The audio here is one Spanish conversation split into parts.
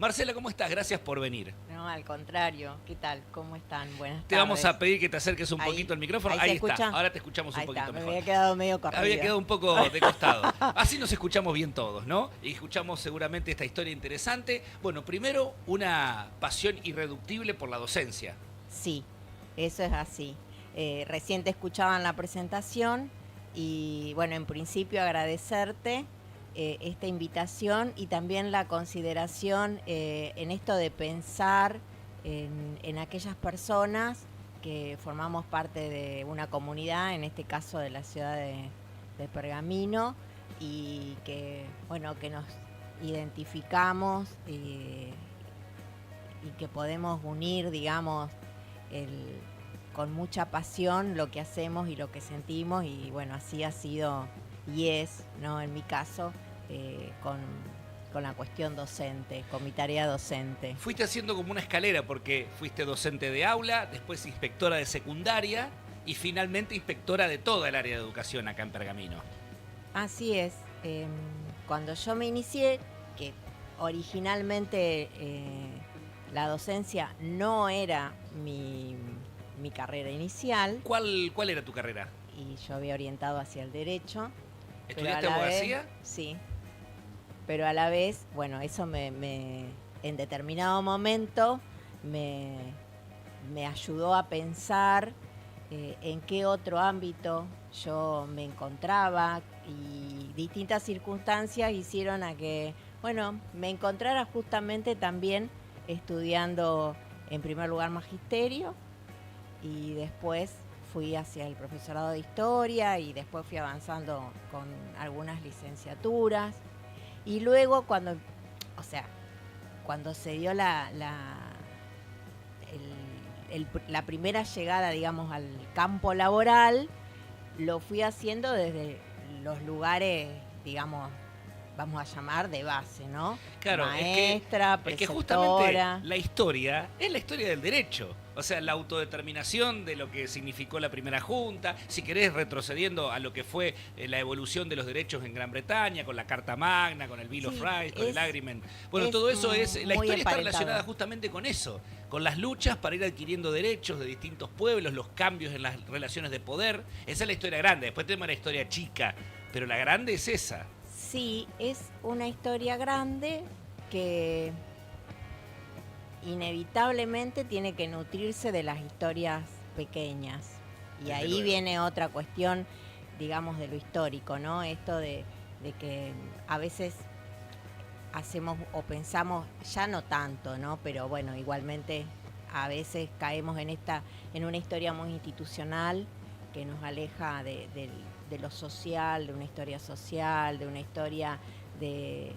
Marcela, ¿cómo estás? Gracias por venir. No, al contrario. ¿Qué tal? ¿Cómo están? Buenas Te tardes. vamos a pedir que te acerques un Ahí, poquito al micrófono. ¿ahí se Ahí está, escucha? ahora te escuchamos un Ahí poquito está, me mejor. había quedado medio corrida. Había quedado un poco de costado. Así nos escuchamos bien todos, ¿no? Y escuchamos seguramente esta historia interesante. Bueno, primero, una pasión irreductible por la docencia. Sí, eso es así. Recién te escuchaba en la presentación y, bueno, en principio agradecerte esta invitación y también la consideración en esto de pensar en aquellas personas que formamos parte de una comunidad, en este caso de la ciudad de Pergamino, y que, bueno, que nos identificamos y que podemos unir, digamos, con mucha pasión lo que hacemos y lo que sentimos, y bueno, así ha sido y es, ¿no? En mi caso, con la cuestión docente, con mi tarea docente. Fuiste haciendo como una escalera porque fuiste docente de aula, después inspectora de secundaria y finalmente inspectora de toda el área de educación acá en Pergamino. Así es. Cuando yo me inicié, que originalmente la docencia no era mi carrera inicial. ¿Cuál era tu carrera? Y yo había orientado hacia el derecho. ¿Estudiaste abogacía? Sí. Pero a la vez, bueno, eso en determinado momento me ayudó a pensar en qué otro ámbito yo me encontraba, y distintas circunstancias hicieron a que, bueno, me encontrara justamente también estudiando en primer lugar magisterio, y después fui hacia el profesorado de historia, y después fui avanzando con algunas licenciaturas. Y luego cuando se dio la primera llegada, digamos, al campo laboral, lo fui haciendo desde los lugares, digamos, vamos a llamar de base, ¿no? Claro, maestra, es que preceptora. justamente la historia es la historia del derecho. O sea, la autodeterminación de lo que significó la primera junta, si querés retrocediendo a lo que fue la evolución de los derechos en Gran Bretaña, con la Carta Magna, con el Bill of Rights, con el Agreement. Bueno, todo eso la historia está relacionada justamente con eso, con las luchas para ir adquiriendo derechos de distintos pueblos, los cambios en las relaciones de poder. Esa es la historia grande. Después tenemos la historia chica, pero la grande es esa. Sí, es una historia grande que inevitablemente tiene que nutrirse de las historias pequeñas. Y ahí viene otra cuestión, digamos, de lo histórico, ¿no? Esto de que a veces hacemos o pensamos, ya no tanto, ¿no? Pero bueno, igualmente a veces caemos en una historia muy institucional que nos aleja de lo social, de una historia social, de una historia de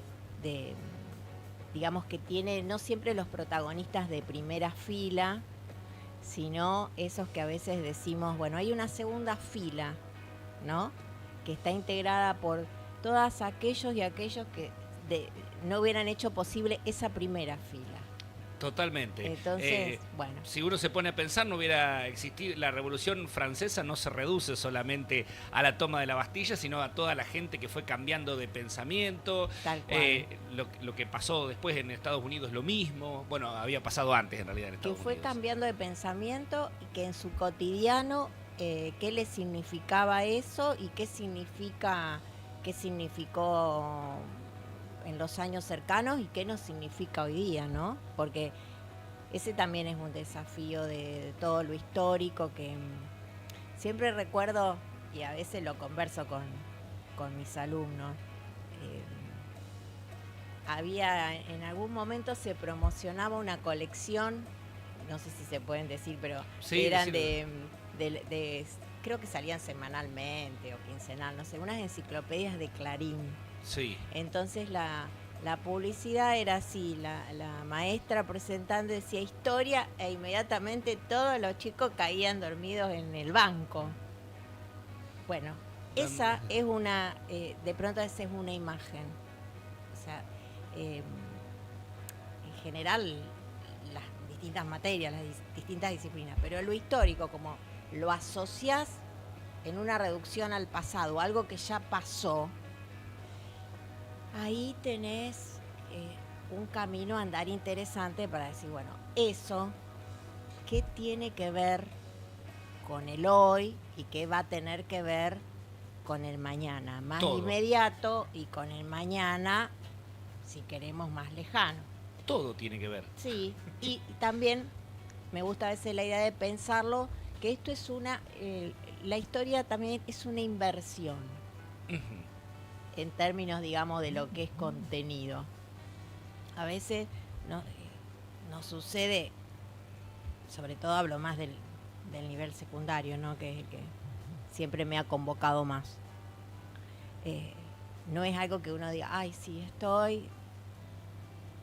digamos, que tiene no siempre los protagonistas de primera fila, sino esos que a veces decimos, bueno, hay una segunda fila, ¿no? Que está integrada por todos aquellos y aquellos que no hubieran hecho posible esa primera fila. Totalmente. Entonces, bueno. Si uno se pone a pensar, no hubiera existido. La Revolución Francesa no se reduce solamente a la toma de la Bastilla, sino a toda la gente que fue cambiando de pensamiento. Tal cual. Lo que pasó después en Estados Unidos, lo mismo. Bueno, había pasado antes en realidad en Estados Unidos. Que fue cambiando de pensamiento, y que en su cotidiano, qué le significaba eso y qué significó en los años cercanos y qué nos significa hoy día, ¿no? Porque ese también es un desafío de todo lo histórico, que siempre recuerdo, y a veces lo converso con mis alumnos. En algún momento se promocionaba una colección, no sé si se pueden decir, pero sí, eran creo que salían semanalmente o quincenal, no sé, unas enciclopedias de Clarín. Sí. Entonces la publicidad era así, la maestra presentando decía historia, e inmediatamente todos los chicos caían dormidos en el banco. Bueno, esa es de pronto esa es una imagen. O sea, en general las distintas materias, las distintas disciplinas, pero lo histórico, como lo asociás en una reducción al pasado, algo que ya pasó, ahí tenés un camino a andar interesante para decir, bueno, eso, ¿qué tiene que ver con el hoy y qué va a tener que ver con el mañana? Más Todo. Inmediato y con el mañana, si queremos, más lejano. Todo tiene que ver. Sí, y también me gusta a veces la idea de pensarlo, que esto es la historia también es una inversión en términos, digamos, de lo que es contenido. A veces nos sucede, sobre todo hablo más del nivel secundario, ¿no? Que es el que siempre me ha convocado más. No es algo que uno diga, ay, sí, estoy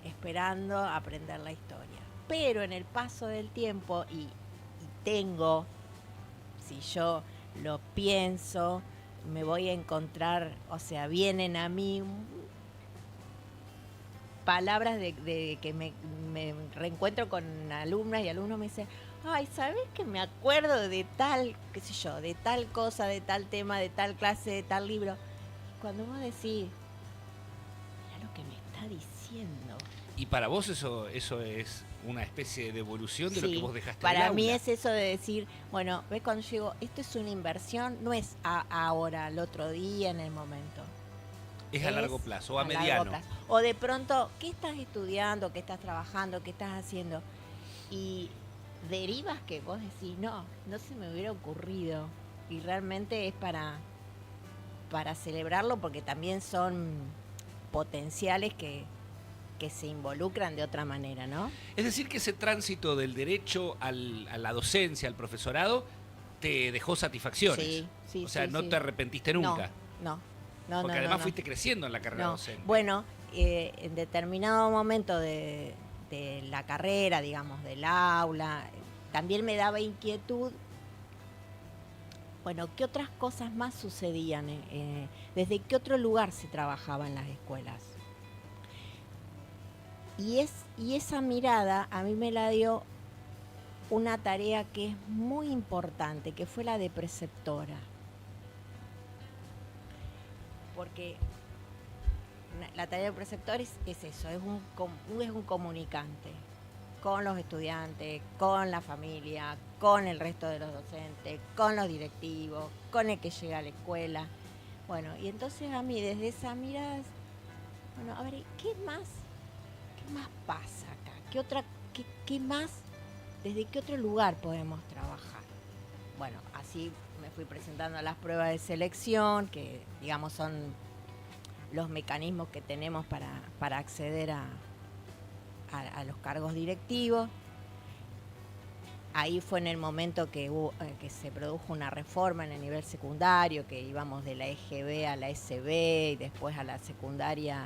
esperando aprender la historia. Pero en el paso del tiempo, y tengo, si yo lo pienso, me voy a encontrar, o sea, vienen a mí palabras de que me reencuentro con alumnas y alumnos me dicen, ay, ¿sabes que me acuerdo de tal, qué sé yo, de tal cosa, de tal tema, de tal clase, de tal libro? Cuando vos decís, mira lo que me está diciendo. Y para vos eso es una especie de devolución de Sí, lo que vos dejaste para en el mí aula. es eso de decir, bueno, ves cuando yo digo, esto es una inversión, no es ahora, al otro día, en el momento. Es a largo plazo o a largo mediano. plazo. O de pronto, ¿qué estás estudiando? ¿Qué estás trabajando? ¿Qué estás haciendo? Y derivas que vos decís, no se me hubiera ocurrido. Y realmente es para celebrarlo, porque también son potenciales que se involucran de otra manera, ¿no? Es decir, que ese tránsito del derecho a la docencia, al profesorado, te dejó satisfacciones. Sí, o sea, sí, no sí. te arrepentiste nunca. No. Porque además fuiste creciendo en la carrera docente. Bueno, en determinado momento de la carrera, digamos, del aula, también me daba inquietud, bueno, ¿qué otras cosas más sucedían? ¿Desde qué otro lugar se trabajaba en las escuelas? Y esa mirada a mí me la dio una tarea que es muy importante, que fue la de preceptora. Porque la tarea de preceptor es eso, es un comunicante con los estudiantes, con la familia, con el resto de los docentes, con los directivos, con el que llega a la escuela. Bueno, y entonces a mí desde esa mirada, bueno, a ver, ¿qué más pasa acá? ¿Qué más, desde qué otro lugar podemos trabajar? Bueno, así me fui presentando a las pruebas de selección, que digamos son los mecanismos que tenemos para acceder a los cargos directivos. Ahí fue en el momento que se produjo una reforma en el nivel secundario, que íbamos de la EGB a la SB y después a la secundaria,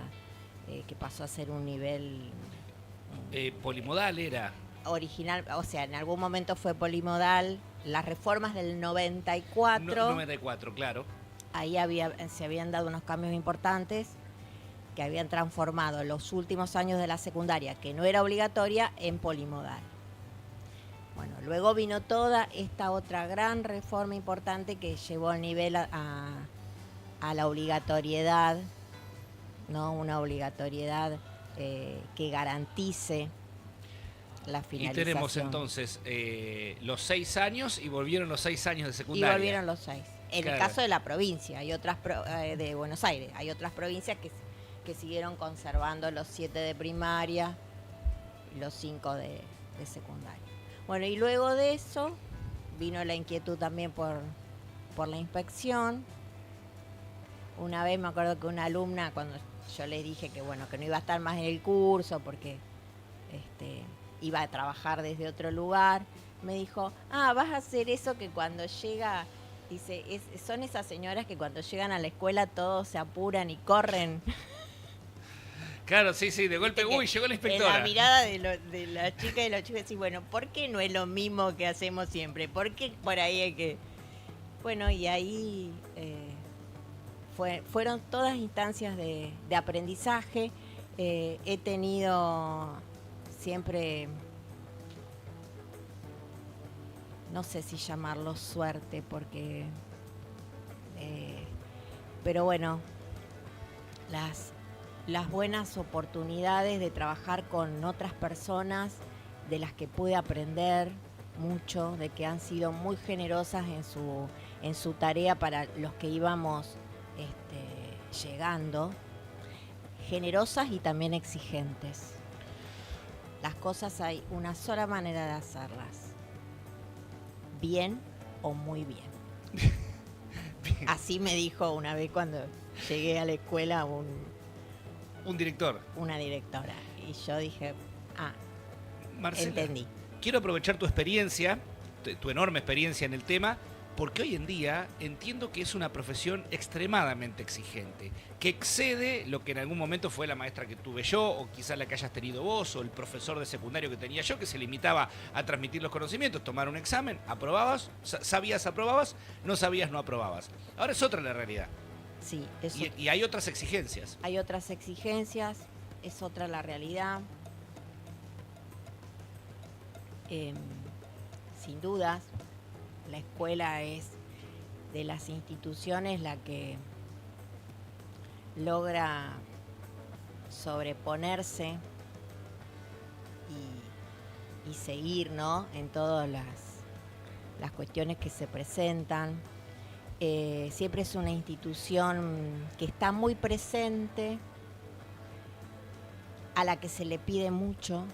que pasó a ser un nivel Polimodal era. Original, o sea, en algún momento fue polimodal. Las reformas del 94. 94, claro. Ahí se habían dado unos cambios importantes que habían transformado los últimos años de la secundaria, que no era obligatoria, en polimodal. Bueno, luego vino toda esta otra gran reforma importante que llevó el nivel a la obligatoriedad, ¿no? Una obligatoriedad que garantice la finalización. Y tenemos entonces los 6 años y volvieron los 6 años de secundaria. Y volvieron los 6. En el caso de la provincia, hay otras de Buenos Aires, hay otras provincias que siguieron conservando los 7 de primaria y los 5 de secundaria. Bueno, y luego de eso vino la inquietud también por la inspección. Una vez me acuerdo que una alumna, cuando yo les dije que bueno, que no iba a estar más en el curso porque iba a trabajar desde otro lugar, me dijo, vas a hacer eso que cuando llega, dice, son esas señoras que cuando llegan a la escuela todos se apuran y corren. Claro, sí, de golpe, uy, llegó la inspectora. En la mirada de la chica y los chicos, decís, bueno, ¿por qué no es lo mismo que hacemos siempre? ¿Por qué por ahí hay que...? Bueno, y ahí fueron todas instancias de aprendizaje. He tenido siempre, no sé si llamarlo suerte, porque... pero bueno, las buenas oportunidades de trabajar con otras personas de las que pude aprender mucho, de que han sido muy generosas en su tarea para los que íbamos llegando, generosas y también exigentes. Las cosas hay una sola manera de hacerlas, bien o muy bien. Bien. Así me dijo una vez cuando llegué a la escuela Un director. una directora. Y yo dije, Marcela, entendí. quiero aprovechar tu experiencia, tu enorme experiencia en el tema, porque hoy en día entiendo que es una profesión extremadamente exigente, que excede lo que en algún momento fue la maestra que tuve yo, o quizás la que hayas tenido vos, o el profesor de secundario que tenía yo, que se limitaba a transmitir los conocimientos, tomar un examen, aprobabas, sabías, aprobabas, no sabías, no aprobabas. Ahora es otra la realidad. Sí, eso. Y hay otras exigencias. Hay otras exigencias, es otra la realidad. Sin dudas, la escuela es de las instituciones la que logra sobreponerse y seguir, ¿no?, en todas las cuestiones que se presentan. Siempre es una institución que está muy presente, a la que se le pide mucho.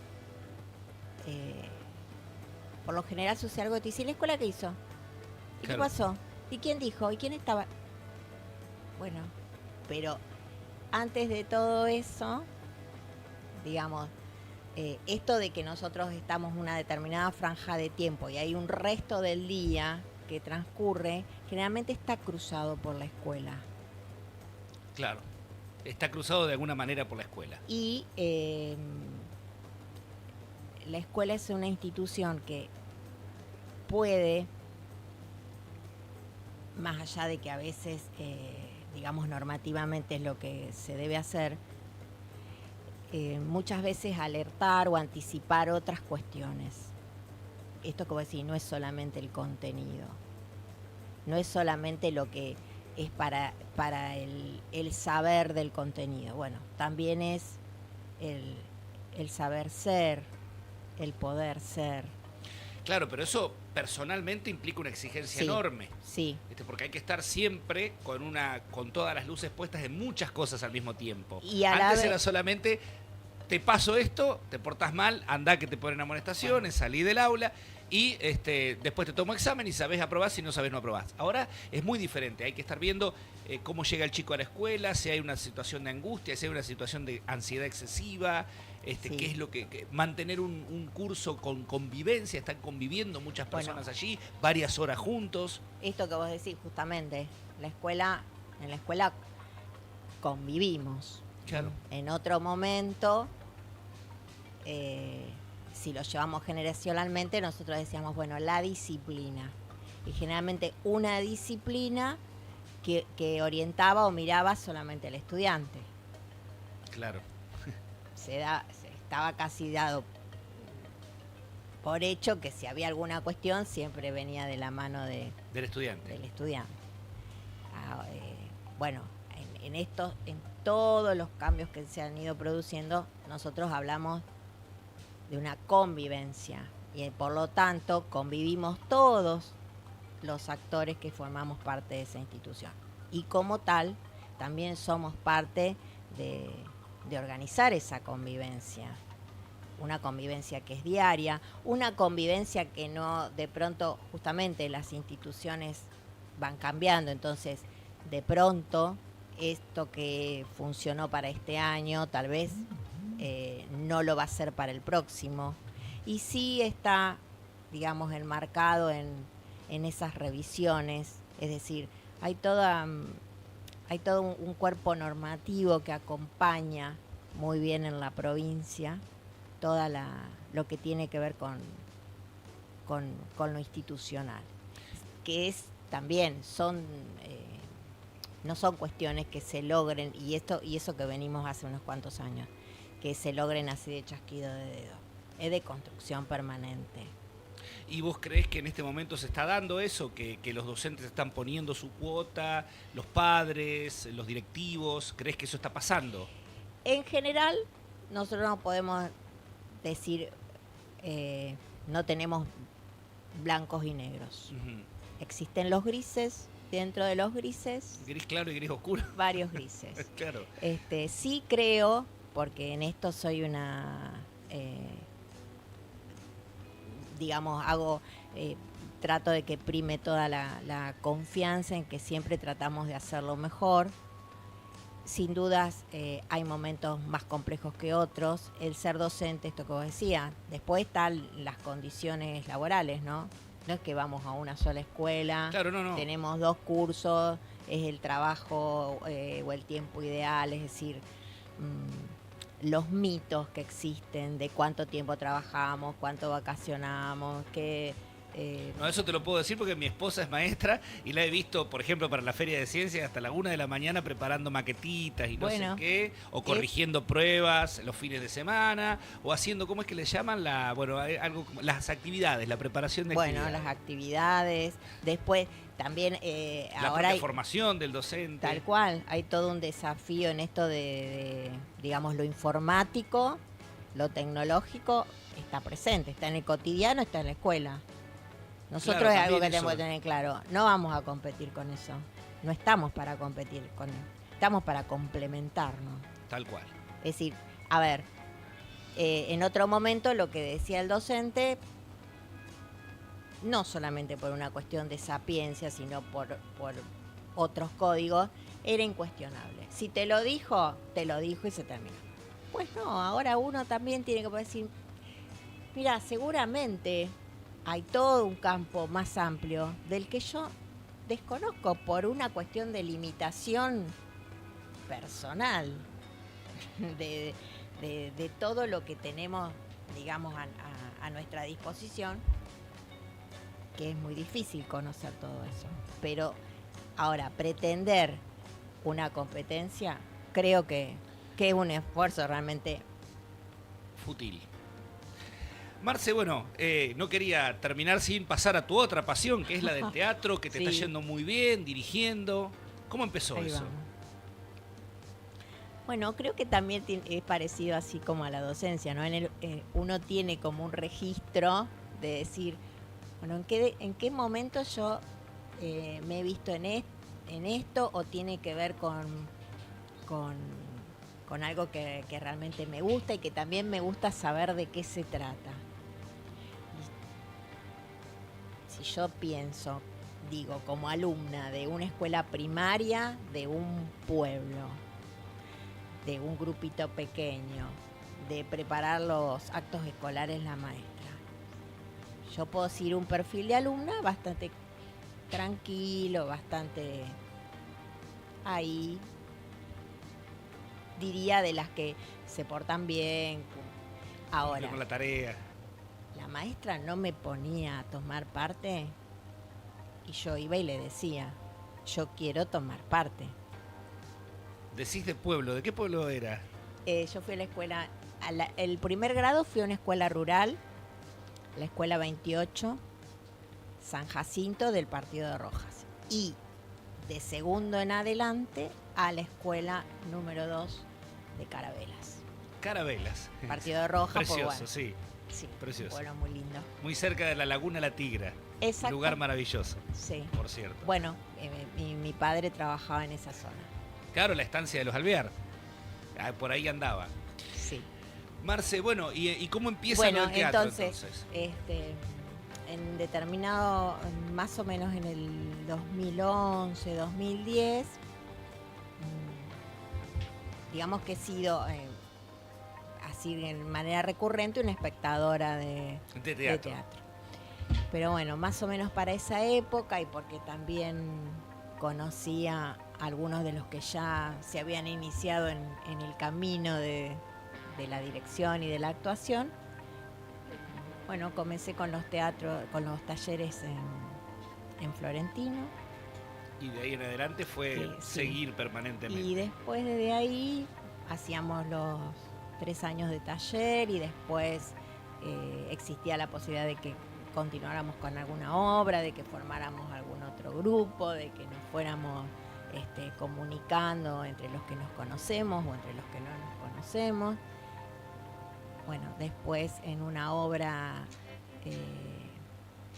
Por lo general sucede algo, te dice, ¿y la escuela qué hizo? ¿Y Claro. qué pasó? ¿Y quién dijo? ¿Y quién estaba? Bueno, pero antes de todo eso, digamos, esto de que nosotros estamos una determinada franja de tiempo y hay un resto del día que transcurre, generalmente está cruzado por la escuela. Claro. Está cruzado de alguna manera por la escuela. Y la escuela es una institución que puede, más allá de que a veces, digamos, normativamente es lo que se debe hacer, muchas veces alertar o anticipar otras cuestiones. Esto que vos decís, no es solamente el contenido, no es solamente lo que es para el saber del contenido. Bueno, también es el saber ser, el poder ser. Claro, pero eso personalmente implica una exigencia Sí, enorme. Sí, Porque hay que estar siempre con todas las luces puestas en muchas cosas al mismo tiempo. Y a la Antes vez- era solamente, te paso esto, te portas mal, andá que te ponen amonestaciones, salí del aula y después te tomo examen y sabés aprobás, si no sabés no aprobás. Ahora es muy diferente, hay que estar viendo cómo llega el chico a la escuela, si hay una situación de angustia, si hay una situación de ansiedad excesiva, Sí. qué es lo que mantener un curso con convivencia, están conviviendo muchas personas allí, varias horas juntos. esto que vos decís justamente, en la escuela convivimos. Claro. En otro momento, si lo llevamos generacionalmente, nosotros decíamos, bueno, la disciplina. Y generalmente una disciplina que orientaba o miraba solamente al estudiante. Claro. Estaba casi dado por hecho que si había alguna cuestión siempre venía de la mano Del estudiante. del estudiante. Bueno, en todos los cambios que se han ido produciendo, nosotros hablamos de una convivencia y por lo tanto convivimos todos los actores que formamos parte de esa institución. Y como tal, también somos parte de organizar esa convivencia. Una convivencia que es diaria, una convivencia que no, de pronto, justamente las instituciones van cambiando, entonces, de pronto, esto que funcionó para este año, tal vez no lo va a ser para el próximo. Y sí está, digamos, enmarcado en esas revisiones, es decir, hay todo un cuerpo normativo que acompaña muy bien en la provincia toda lo que tiene que ver con lo institucional, que es también no son cuestiones que se logren, y eso que venimos hace unos cuantos años, que se logren así de chasquido de dedo, es de construcción permanente. ¿Y vos creés que en este momento se está dando eso? ¿Que los docentes están poniendo su cuota, los padres, los directivos? ¿Creés que eso está pasando? En general, nosotros no podemos decir, no tenemos blancos y negros. Ujú. Existen los grises, dentro de los grises, Gris claro y gris oscuro. varios grises. Claro. Sí creo, porque en esto soy una, digamos, trato de que prime toda la confianza en que siempre tratamos de hacerlo mejor. Sin dudas hay momentos más complejos que otros. El ser docente, esto que vos decías, después están las condiciones laborales, ¿no? No es que vamos a una sola escuela, Claro, no. tenemos 2 cursos, es el trabajo o el tiempo ideal, es decir, los mitos que existen de cuánto tiempo trabajamos, cuánto vacacionamos, qué... No, eso te lo puedo decir porque mi esposa es maestra y la he visto, por ejemplo, para la Feria de Ciencias hasta la 1 de la mañana preparando maquetitas y no Bueno, sé qué, o corrigiendo pruebas los fines de semana, o haciendo, ¿cómo es que le llaman? Algo como las actividades, la preparación de actividades. las actividades, después también La ahora propia hay, formación del docente. tal cual, hay todo un desafío en esto digamos, lo informático, lo tecnológico, está presente, está en el cotidiano, está en la escuela. Nosotros Claro, es algo que también tenemos eso. que tener claro, no vamos a competir con eso, no estamos para competir con él, estamos para complementarnos. Tal cual. Es decir, a ver, en otro momento lo que decía el docente, no solamente por una cuestión de sapiencia, sino por otros códigos, era incuestionable. Si te lo dijo y se terminó. Pues no, ahora uno también tiene que poder decir, mira, seguramente hay todo un campo más amplio del que yo desconozco por una cuestión de limitación personal, de todo lo que tenemos, digamos, a nuestra disposición, que es muy difícil conocer todo eso. Pero ahora, pretender una competencia, creo que es un esfuerzo realmente Fútil. Marce, bueno, no quería terminar sin pasar a tu otra pasión, que es la del teatro, que te Sí. está yendo muy bien, dirigiendo. ¿Cómo empezó Ahí eso? vamos. Bueno, creo que también es parecido así como a la docencia, ¿no? Uno tiene como un registro de decir, bueno, ¿en qué momento yo me he visto en esto o tiene que ver con algo que realmente me gusta y que también me gusta saber de qué se trata? Si yo pienso, digo, como alumna de una escuela primaria de un pueblo, de un grupito pequeño, de preparar los actos escolares la maestra, yo puedo seguir un perfil de alumna bastante tranquilo, bastante ahí, diría de las que se portan bien. Ahora, Con la tarea. la maestra no me ponía a tomar parte y yo iba y le decía, yo quiero tomar parte. Decís de pueblo, ¿de qué pueblo era? Yo fui a la escuela, el primer grado fui a una escuela rural, la escuela 28, San Jacinto del Partido de Rojas. Y de segundo en adelante a la escuela número 2 de Carabelas. Carabelas. Partido de Rojas, Precioso, pues bueno. sí. Sí, Precioso. bueno, muy lindo. Muy cerca de la Laguna La Tigra. Exacto. Lugar maravilloso, Sí. por cierto. Bueno, mi padre trabajaba en esa zona. Claro, la estancia de los Alvear. Por ahí andaba. Sí. Marce, bueno, ¿y cómo empieza Bueno, lo del teatro entonces, en determinado, más o menos en el 2011, 2010, digamos que he sido, así de manera recurrente, una espectadora de teatro. Pero bueno, más o menos para esa época y porque también conocía a algunos de los que ya se habían iniciado en el camino de la dirección y de la actuación. Bueno, comencé con los teatros, con los talleres en Florentino. Y de ahí en adelante fue Sí. seguir permanentemente. Y después de ahí hacíamos los 3 años de taller y después existía la posibilidad de que continuáramos con alguna obra, de que formáramos algún otro grupo, de que nos fuéramos comunicando entre los que nos conocemos o entre los que no nos conocemos. Bueno, después en una obra,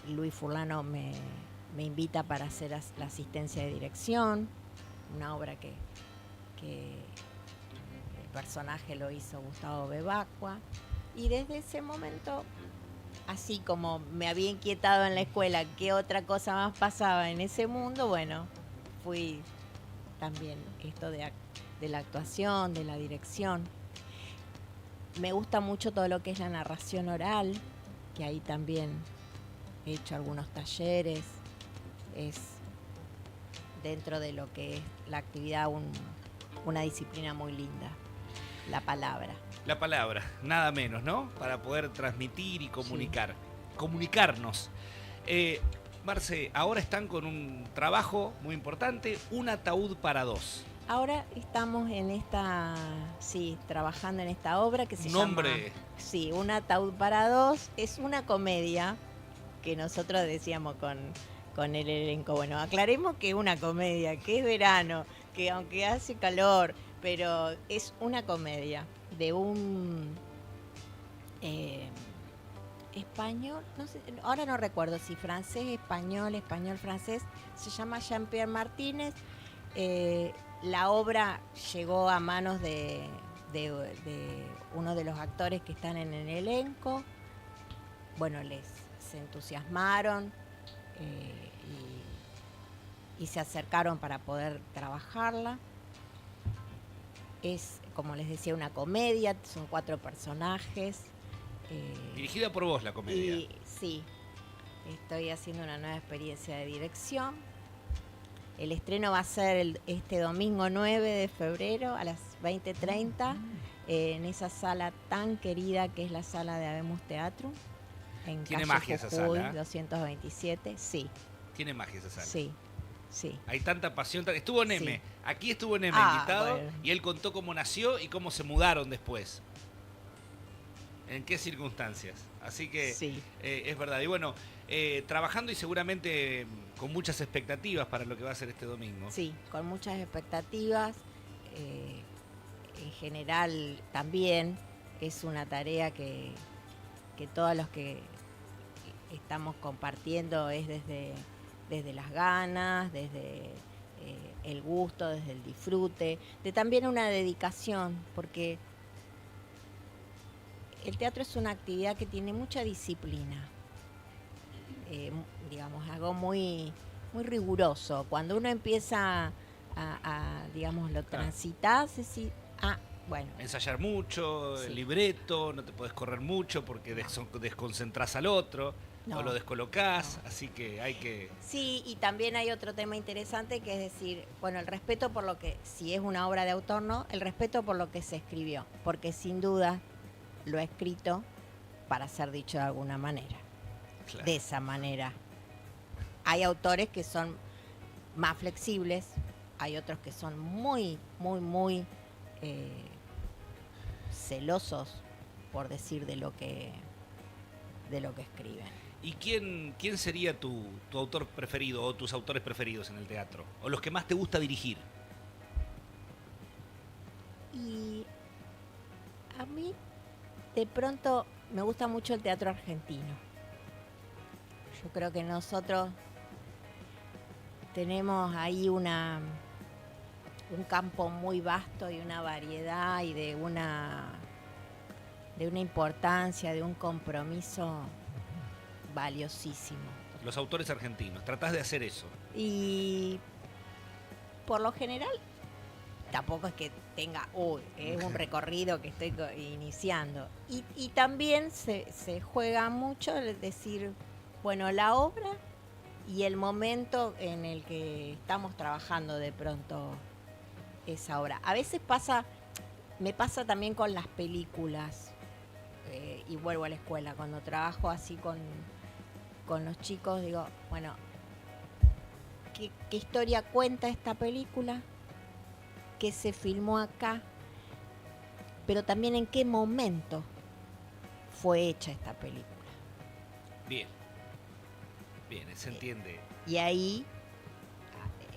Luis Furlano me invita para hacer la asistencia de dirección, una obra que el personaje lo hizo Gustavo Bebacqua, y desde ese momento, así como me había inquietado en la escuela qué otra cosa más pasaba en ese mundo, bueno, fui también esto de la actuación, de la dirección. Me gusta mucho todo lo que es la narración oral, que ahí también he hecho algunos talleres. Es dentro de lo que es la actividad una disciplina muy linda, la palabra. La palabra, nada menos, ¿no? Para poder transmitir y comunicar. Sí. Comunicarnos. Marce, ahora están con un trabajo muy importante, Un ataúd para dos. Ahora estamos trabajando en esta obra que se llama... Sí, Un ataúd para dos. Es una comedia que nosotros decíamos con el elenco. Bueno, aclaremos que es una comedia, que es verano, que aunque hace calor, pero es una comedia de un español, no sé, ahora no recuerdo si francés, español, francés, se llama Jean-Pierre Martínez. La obra llegó a manos de uno de los actores que están en el elenco. Bueno, se entusiasmaron y se acercaron para poder trabajarla. Es, como les decía, una comedia, son 4 personajes. Dirigida por vos la comedia. Sí, estoy haciendo una nueva experiencia de dirección. El estreno va a ser este domingo 9 de febrero a las 20:30 en esa sala tan querida que es la sala de Habemos Teatro. En ¿Tiene calle magia Jujuy, esa sala? 227, sí. ¿Tiene magia esa sala? Sí, sí. Hay tanta pasión. Estuvo Neme, Sí. Aquí estuvo Neme invitado, bueno. Y él contó cómo nació y cómo se mudaron después. En qué circunstancias. Así que Sí. Es verdad. Y bueno, trabajando y seguramente con muchas expectativas para lo que va a ser este domingo. Sí, con muchas expectativas. En general también es una tarea que todos los que estamos compartiendo es desde las ganas, desde el gusto, desde el disfrute, de también una dedicación, porque el teatro es una actividad que tiene mucha disciplina, digamos, algo muy, muy riguroso. Cuando uno empieza digamos, lo transitas, bueno. Ensayar mucho, Sí. el libreto, no te podés correr mucho porque desconcentrás al otro, No, o lo descolocás, no. así que hay que... Sí, y también hay otro tema interesante que es decir, bueno, el respeto por lo que, si es una obra de autor, ¿no? El respeto por lo que se escribió, porque sin duda lo ha escrito para ser dicho de alguna manera. Claro. De esa manera. Hay autores que son más flexibles, hay otros que son muy, muy, muy celosos, por decir, de lo que escriben. ¿Y quién sería tu autor preferido o tus autores preferidos en el teatro? ¿O los que más te gusta dirigir? Y a mí, de pronto, me gusta mucho el teatro argentino. Yo creo que nosotros tenemos ahí un campo muy vasto y una variedad y de una importancia, de un compromiso valiosísimo. Los autores argentinos, tratás de hacer eso. Y por lo general, tampoco es que tenga, es un recorrido que estoy iniciando. Y también se juega mucho el decir, bueno, la obra y el momento en el que estamos trabajando de pronto esa obra. A veces me pasa también con las películas, y vuelvo a la escuela, cuando trabajo así con los chicos, digo, bueno, ¿qué historia cuenta esta película? ¿Qué se filmó acá? Pero también en qué momento fue hecha esta película. Bien, se entiende. Y ahí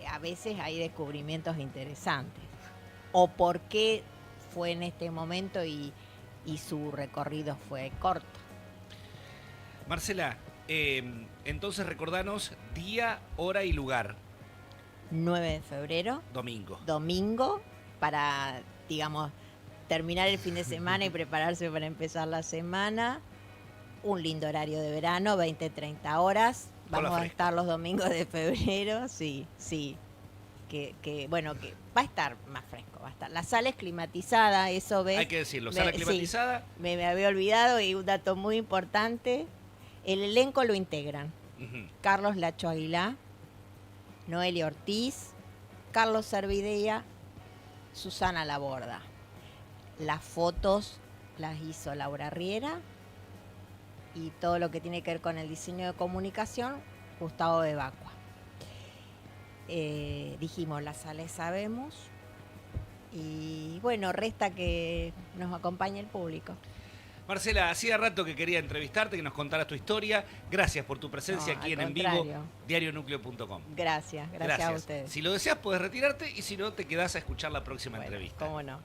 a veces hay descubrimientos interesantes. O por qué fue en este momento y su recorrido fue corto. Marcela, entonces recordanos día, hora y lugar. 9 de febrero. Domingo, para, digamos, terminar el fin de semana y prepararse para empezar la semana. Un lindo horario de verano, 20-30 horas. Vamos a estar los domingos de febrero, sí. Que va a estar más fresco, va a estar. La sala es climatizada, eso ves. Hay que decirlo, sala climatizada. Sí, me había olvidado, y un dato muy importante, el elenco lo integran Carlos Lacho Aguilá, Noelia Ortiz, Carlos Servidea, Susana Laborda. Las fotos las hizo Laura Riera y todo lo que tiene que ver con el diseño de comunicación, Gustavo de Bacua. Dijimos, la sala sabemos, y bueno, resta que nos acompañe el público. Marcela, hacía rato que quería entrevistarte, que nos contaras tu historia. Gracias por tu presencia aquí en Vivo, diarionúcleo.com. Gracias a ustedes. Si lo deseas, puedes retirarte, y si no, te quedás a escuchar la próxima entrevista. Cómo no.